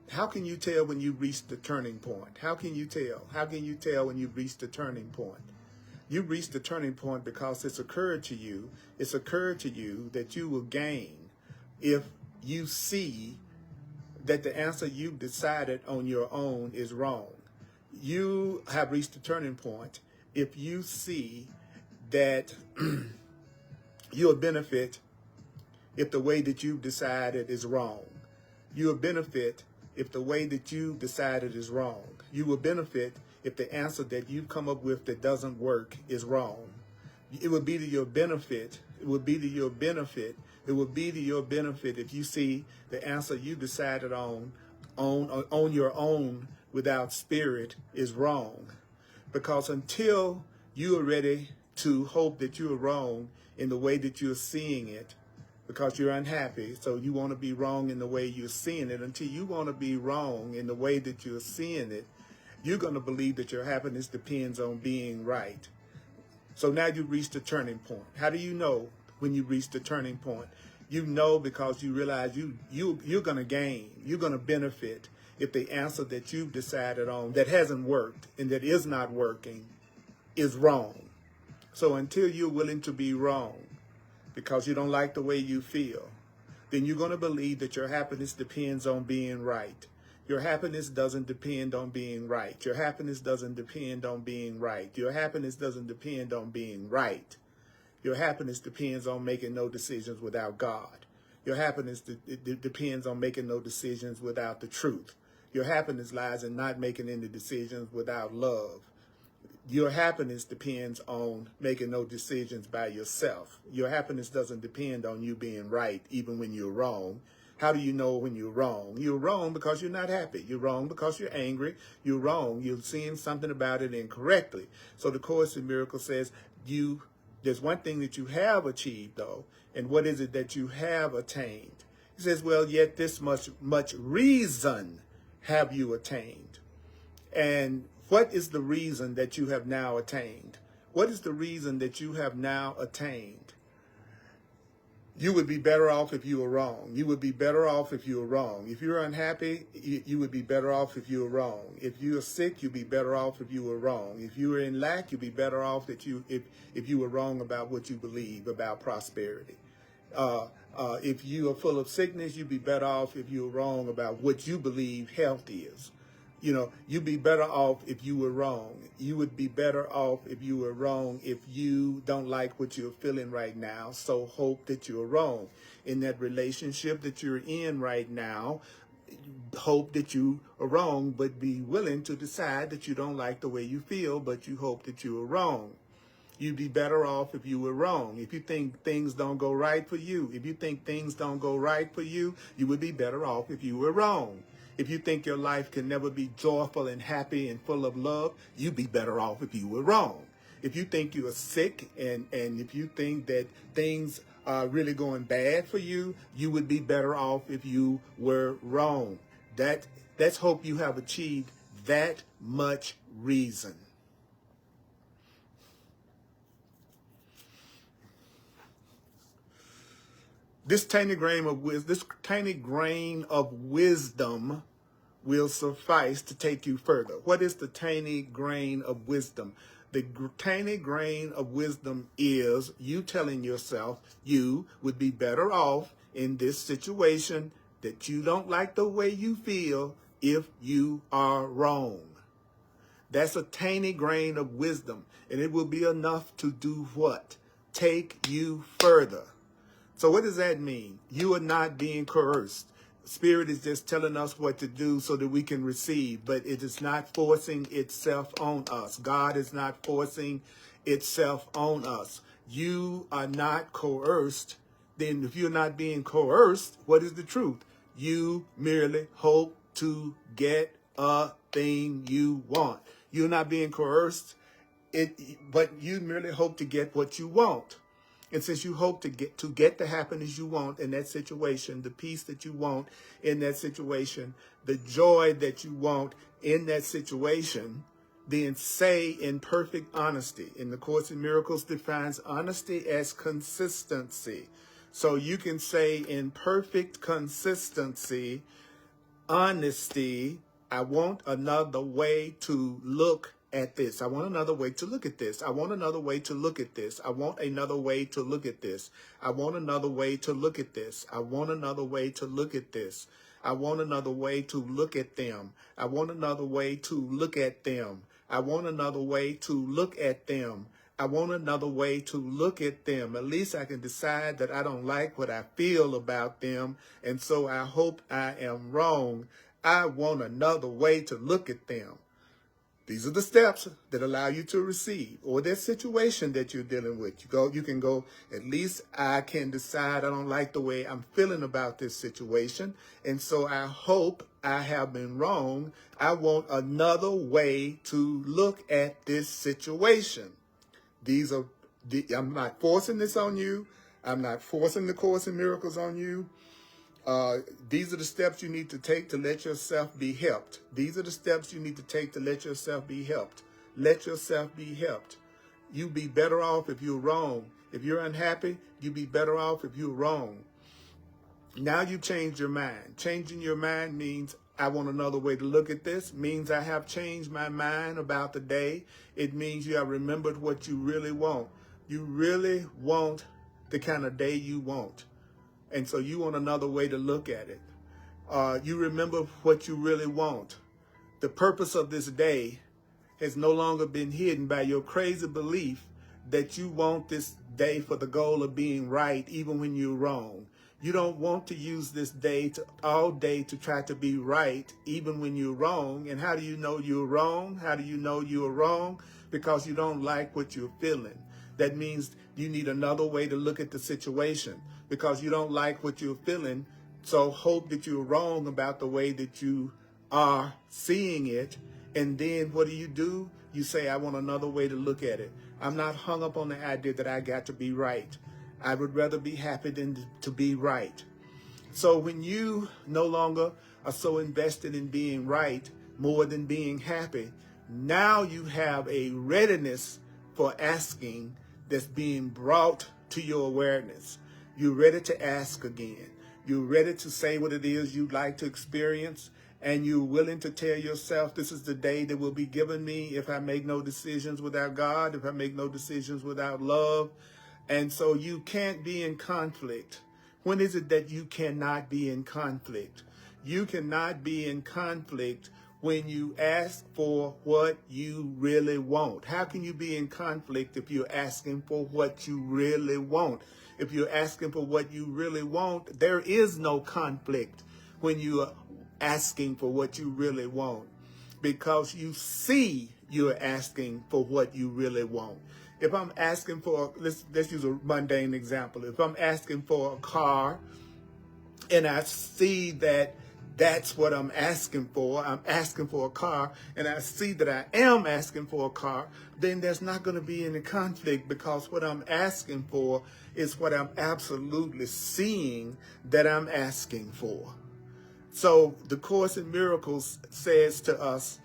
How can you tell when you reached the turning point? How can you tell? How can you tell when you've reached the turning point? You reached the turning point because it's occurred to you. It's occurred to you that you will gain if you see that the answer you've decided on your own is wrong. You have reached the turning point if you see that you'll benefit if the way that you've decided is wrong. You'll benefit if the way that you decided is wrong. You will benefit if the answer that you've come up with that doesn't work is wrong. It would be to your benefit. It would be to your benefit. It would be to your benefit if you see the answer you decided on your own without spirit is wrong. Because until you are ready to hope that you are wrong in the way that you're seeing it, because you're unhappy, so you want to be wrong in the way you're seeing it, until you want to be wrong in the way that you're seeing it, you're going to believe that your happiness depends on being right. So now you've reached the turning point. How do you know when you reach the turning point? You know because you realize you're going to gain, you're going to benefit if the answer that you've decided on that hasn't worked and that is not working is wrong. So until you're willing to be wrong because you don't like the way you feel, then you're going to believe that your happiness depends on being right. Your happiness doesn't depend on being right. Your happiness doesn't depend on being right. Your happiness doesn't depend on being right. Your happiness depends on making no decisions without God. Your happiness depends on making no decisions without the truth. Your happiness lies in not making any decisions without love. Your happiness depends on making no decisions by yourself. Your happiness doesn't depend on you being right, even when you're wrong. How do you know when you're wrong? You're wrong because you're not happy. You're wrong because you're angry. You're wrong. You're seeing something about it incorrectly. So the Course in Miracles says there's one thing that you have achieved, though. And what is it that you have attained? He says, well, yet this much reason have you attained. And what is the reason that you have now attained? What is the reason that you have now attained? You would be better off if you were wrong. You would be better off if you were wrong. If you're unhappy, you would be better off if you were wrong. If you're sick, you'd be better off if you were wrong. If you were in lack, you'd be better off if you were wrong about what you believe about prosperity. If you are full of sickness, you'd be better off if you were wrong about what you believe health is. You know, you'd be better off if you were wrong. You would be better off if you were wrong if you don't like what you're feeling right now. So hope that you're wrong. In that relationship that you're in right now, hope that you are wrong, but be willing to decide that you don't like the way you feel, but you hope that you are wrong. You'd be better off if you were wrong. If you think things don't go right for you, if you think things don't go right for you, you would be better off if you were wrong. If you think your life can never be joyful and happy and full of love, you'd be better off if you were wrong. If you think you are sick and if you think that things are really going bad for you, you would be better off if you were wrong. Let's hope you have achieved that much reason. This tiny grain of wisdom will suffice to take you further. What is the tiny grain of wisdom? The tiny grain of wisdom is you telling yourself you would be better off in this situation, that you don't like the way you feel if you are wrong. That's a tiny grain of wisdom, and it will be enough to do what? Take you further. So what does that mean? You are not being coerced. Spirit is just telling us what to do so that we can receive, but it is not forcing itself on us. God is not forcing itself on us. You are not coerced. Then if you're not being coerced, what is the truth? You merely hope to get a thing you want. You're not being coerced, but you merely hope to get what you want. And since you hope to get the happiness you want in that situation, the peace that you want in that situation, the joy that you want in that situation, then say in perfect honesty. In the Course in Miracles defines honesty as consistency. So you can say in perfect consistency, honesty, I want another way to look at this. I want another way to look at this. I want another way to look at this. I want another way to look at this. I want another way to look at this. I want another way to look at this. I want another way to look at them. I want another way to look at them. I want another way to look at them. I want another way to look at them. At least I can decide that I don't like what I feel about them, and so I hope I am wrong. I want another way to look at them. These are the steps that allow you to receive, or that situation that you're dealing with. You can go, at least I can decide I don't like the way I'm feeling about this situation, and so I hope I have been wrong. I want another way to look at this situation. I'm not forcing this on you. I'm not forcing the Course in Miracles on you. These are the steps you need to take to let yourself be helped. These are the steps you need to take to let yourself be helped. Let yourself be helped. You'd be better off if you're wrong. If you're unhappy, you'd be better off if you're wrong. Now you changed your mind. Changing your mind means I want another way to look at this. Means I have changed my mind about the day. It means you have remembered what you really want. You really want the kind of day you want. And so you want another way to look at it. You remember what you really want. The purpose of this day has no longer been hidden by your crazy belief that you want this day for the goal of being right, even when you're wrong. You don't want to use this day all day to try to be right, even when you're wrong. And how do you know you're wrong? How do you know you're wrong? Because you don't like what you're feeling. That means you need another way to look at the situation because you don't like what you're feeling. So hope that you're wrong about the way that you are seeing it. And then what do? You say, I want another way to look at it. I'm not hung up on the idea that I got to be right. I would rather be happy than to be right. So when you no longer are so invested in being right more than being happy, now you have a readiness for asking that's being brought to your awareness. You're ready to ask again. You're ready to say what it is you'd like to experience, and you're willing to tell yourself this is the day that will be given me if I make no decisions without God, if I make no decisions without love. And so you can't be in conflict. When is it that you cannot be in conflict? You cannot be in conflict when you ask for what you really want. How can you be in conflict if you're asking for what you really want? If you're asking for what you really want, there is no conflict when you are asking for what you really want, because you see you're asking for what you really want. If I'm asking for, let's use a mundane example. If I'm asking for a car and I see that that's what I'm asking for a car, and I see that I am asking for a car, then there's not going to be any conflict, because what I'm asking for is what I'm absolutely seeing that I'm asking for. So the Course in Miracles says to us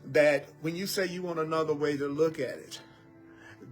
that when you say you want another way to look at it,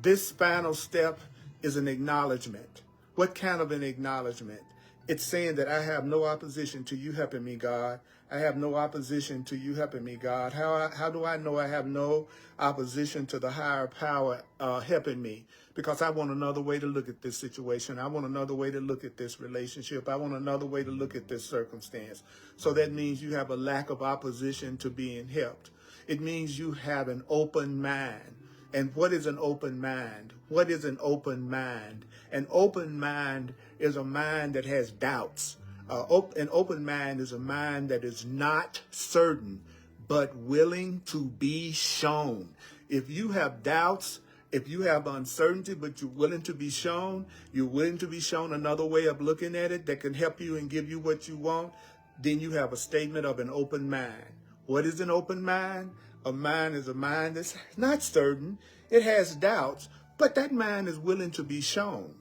this final step is an acknowledgement. What kind of an acknowledgement? It's saying that I have no opposition to you helping me, God. I have no opposition to you helping me, God. How do I know I have no opposition to the higher power helping me? Because I want another way to look at this situation. I want another way to look at this relationship. I want another way to look at this circumstance. So that means you have a lack of opposition to being helped. It means you have an open mind. And what is an open mind? What is an open mind? An open mind is a mind that has doubts. An open mind is a mind that is not certain, but willing to be shown. If you have doubts, if you have uncertainty, but you're willing to be shown, you're willing to be shown another way of looking at it that can help you and give you what you want, then you have a statement of an open mind. What is an open mind? A mind is a mind that's not certain. It has doubts, but that mind is willing to be shown.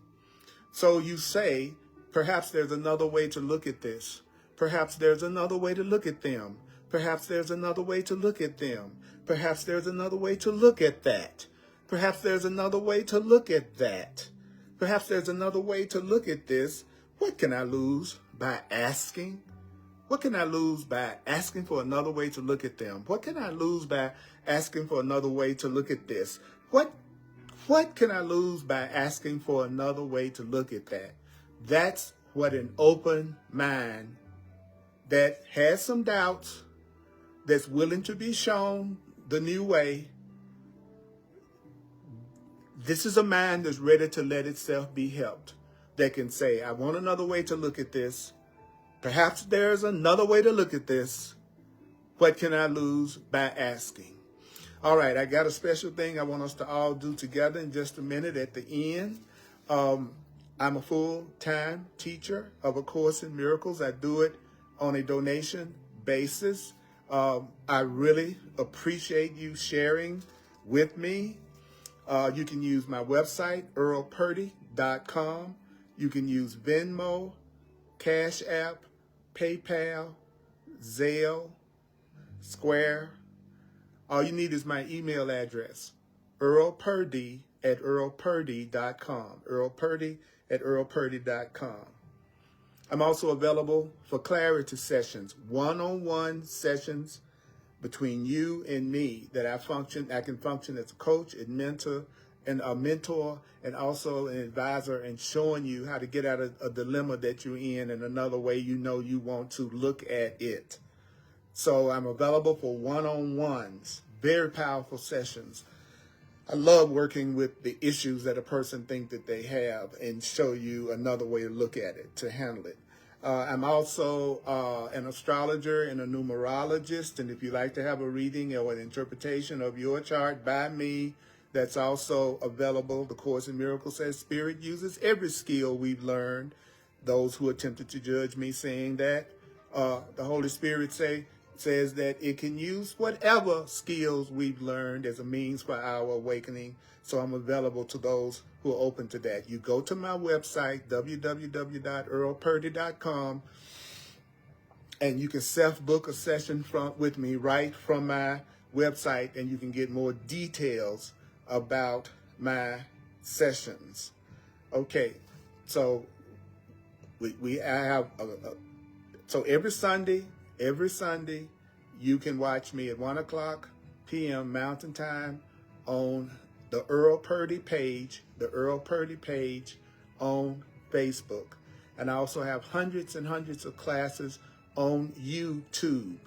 So you say, perhaps there's another way to look at this. Perhaps there's another way to look at them. Perhaps there's another way to look at them. Perhaps there's another way to look at that. Perhaps there's another way to look at that. Perhaps there's another way to look at this. What can I lose by asking? What can I lose by asking for another way to look at them? What can I lose by asking for another way to look at this? What can I lose by asking for another way to look at that? That's what an open mind that has some doubts, that's willing to be shown the new way. This is a mind that's ready to let itself be helped. That can say, I want another way to look at this. Perhaps there's another way to look at this. What can I lose by asking? All right, I got a special thing I want us to all do together in just a minute at the end. I'm a full-time teacher of A Course in Miracles. I do it on a donation basis. I really appreciate you sharing with me. You can use my website, earlpurdy.com. You can use Venmo, Cash App, PayPal, Zelle, Square. All you need is my email address, earlpurdy@earlpurdy.com, earlpurdy@earlpurdy.com. I'm also available for clarity sessions, one-on-one sessions between you and me that I can function as a coach and mentor, and also an advisor, and showing you how to get out of a dilemma that you're in and another way you want to look at it. So I'm available for one-on-ones, very powerful sessions. I love working with the issues that a person thinks that they have and show you another way to look at it, to handle it. I'm also an astrologer and a numerologist, and if you like to have a reading or an interpretation of your chart by me, that's also available. The Course in Miracles says Spirit uses every skill we've learned. Those who attempted to judge me saying that, the Holy Spirit says that it can use whatever skills we've learned as a means for our awakening. So I'm available to those who are open to that. You go to my website, www.earlpurdy.com, and you can self-book a session with me right from my website, and you can get more details about my sessions. Okay, so so every Sunday, you can watch me at 1:00 p.m. Mountain Time on the Earl Purdy page, on Facebook. And I also have hundreds and hundreds of classes on YouTube.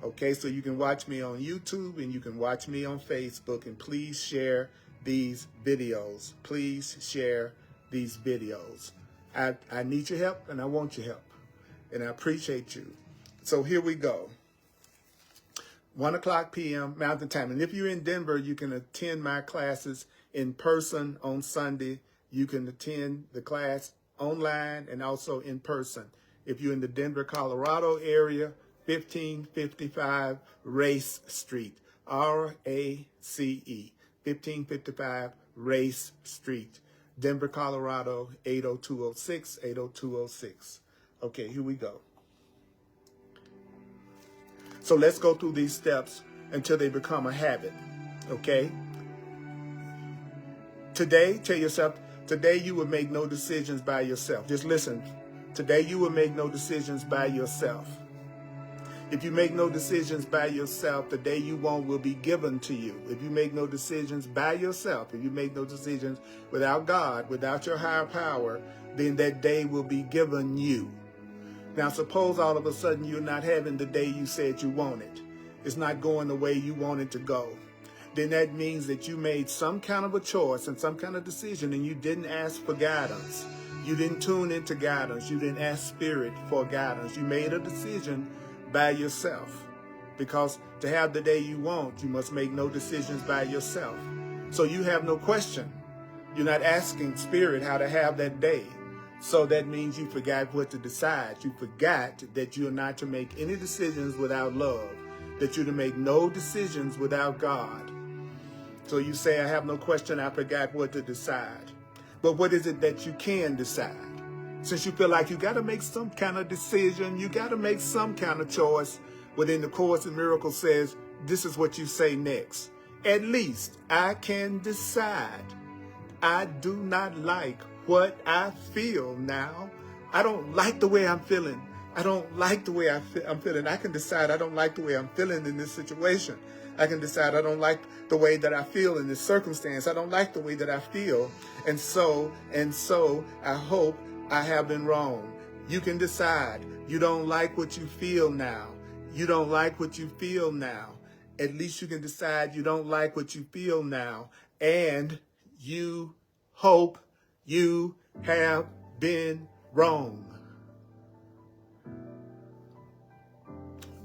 Okay, so you can watch me on YouTube and you can watch me on Facebook, and please share these videos. Please share these videos. I need your help and I want your help, and I appreciate you. So here we go. 1:00 p.m. Mountain Time. And if you're in Denver, you can attend my classes in person on Sunday. You can attend the class online and also in person. If you're in the Denver, Colorado area, 1555 Race Street, R-A-C-E, 1555 Race Street, Denver, Colorado, 80206, 80206. Okay, here we go. So let's go through these steps until they become a habit, okay? Today, tell yourself, today you will make no decisions by yourself. Just listen. Today you will make no decisions by yourself. If you make no decisions by yourself, the day you want will be given to you. If you make no decisions by yourself, if you make no decisions without God, without your higher power, then that day will be given you. Now, suppose all of a sudden you're not having the day you said you wanted. It's not going the way you wanted to go. Then that means that you made some kind of a choice and some kind of decision, and you didn't ask for guidance. You didn't tune into guidance. You didn't ask Spirit for guidance. You made a decision by yourself, because to have the day you want, you must make no decisions by yourself. So you have no question. You're not asking Spirit how to have that day. So that means you forgot what to decide. You forgot that you're not to make any decisions without love, that you're to make no decisions without God. So you say, I have no question, I forgot what to decide. But what is it that you can decide? Since you feel like you got to make some kind of decision, you got to make some kind of choice, within the Course in Miracles says, this is what you say next. At least I can decide. I do not like what I feel now. I don't like the way I'm feeling. I don't like the way I'm feeling. I can decide I don't like the way I'm feeling in this situation. I can decide I don't like the way that I feel in this circumstance. I don't like the way that I feel. And so I hope I have been wrong. You can decide you don't like what you feel now. You don't like what you feel now. At least you can decide you don't like what you feel now. And you hope you have been wrong.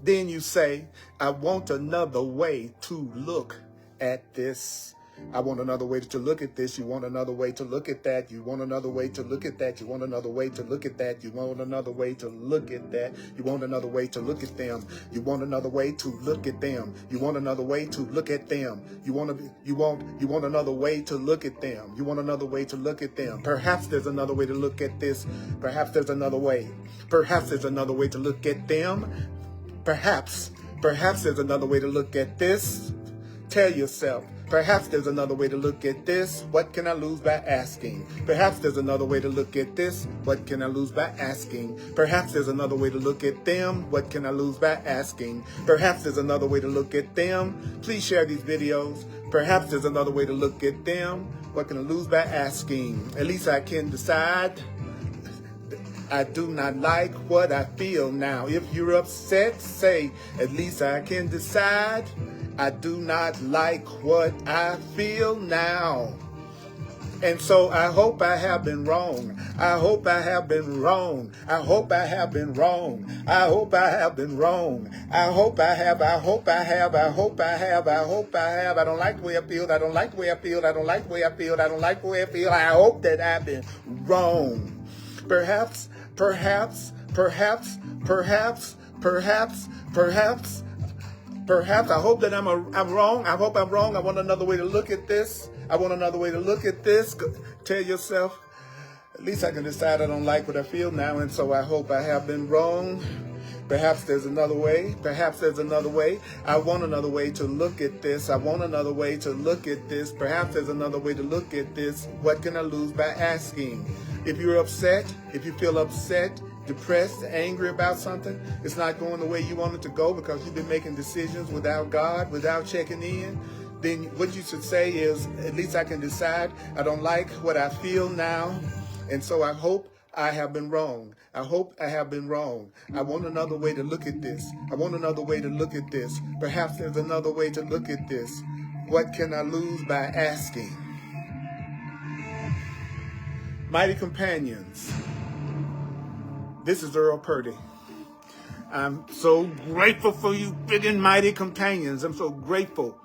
Then you say, I want another way to look at this. I want another way to look at this. You want another way to look at that. You want another way to look at that. You want another way to look at that. You want another way to look at that. You want another way to look at them. You want another way to look at them. You want another way to look at them. You want another way to look at them. You want another way to look at them. Perhaps there's another way to look at this. Perhaps there's another way. Perhaps there's another way to look at them. Perhaps there's another way to look at this. Tell yourself, perhaps there's another way to look at this. What can I lose by asking? Perhaps there's another way to look at this. What can I lose by asking? Perhaps there's another way to look at them. What can I lose by asking? Perhaps there's another way to look at them. Please share these videos. Perhaps there's another way to look at them. What can I lose by asking? At least I can decide. I do not like what I feel now. If you're upset, say, at least I can decide. I do not like what I feel now. And so I hope I have been wrong. I hope I have been wrong. I hope I have been wrong. I hope I have been wrong. I hope I have. I hope I have. I hope I have. I hope I have. I don't like the way I feel. I don't like the way I feel. I don't like the way I feel. I don't like the way I feel. I hope that I've been wrong. Perhaps, I hope that I'm wrong. I hope I'm wrong. I want another way to look at this. I want another way to look at this. Tell yourself, at least I can decide I don't like what I feel now, and so I hope I have been wrong. Perhaps there's another way. Perhaps there's another way. I want another way to look at this. I want another way to look at this. Perhaps there's another way to look at this. What can I lose by asking? If you're upset, if you feel upset, depressed, angry about something, it's not going the way you want it to go because you've been making decisions without God, without checking in, then what you should say is, at least I can decide I don't like what I feel now, and so I hope I have been wrong. I hope I have been wrong. I want another way to look at this. I want another way to look at this. Perhaps there's another way to look at this. What can I lose by asking? Mighty companions, this is Earl Purdy. I'm so grateful for you big and mighty companions. I'm so grateful.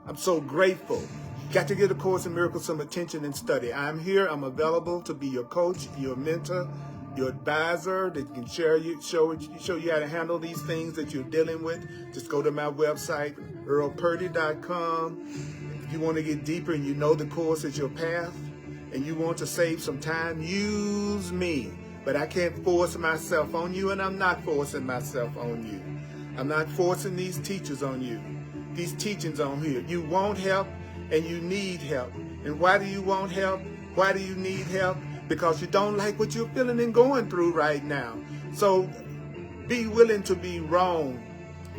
I'm so grateful. Got to give the Course in Miracles some attention and study. I'm here. I'm available to be your coach, your mentor, your advisor that can show you how to handle these things that you're dealing with. Just go to my website, earlpurdy.com. If you want to get deeper and you know the Course is your path and you want to save some time, use me. But I can't force myself on you, and I'm not forcing myself on you. I'm not forcing these teachers on you, these teachings on here. You want help and you need help. And why do you want help? Why do you need help? Because you don't like what you're feeling and going through right now. So be willing to be wrong.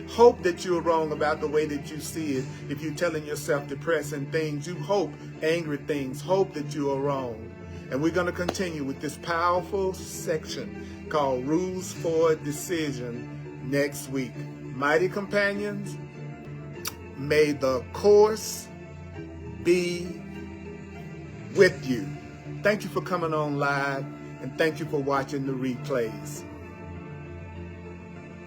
Hope that you're wrong about the way that you see it. If you're telling yourself depressing things, you hope angry things. Hope that you are wrong. And we're going to continue with this powerful section called Rules for Decision next week. Mighty companions, may the Course be with you. Thank you for coming on live, and thank you for watching the replays.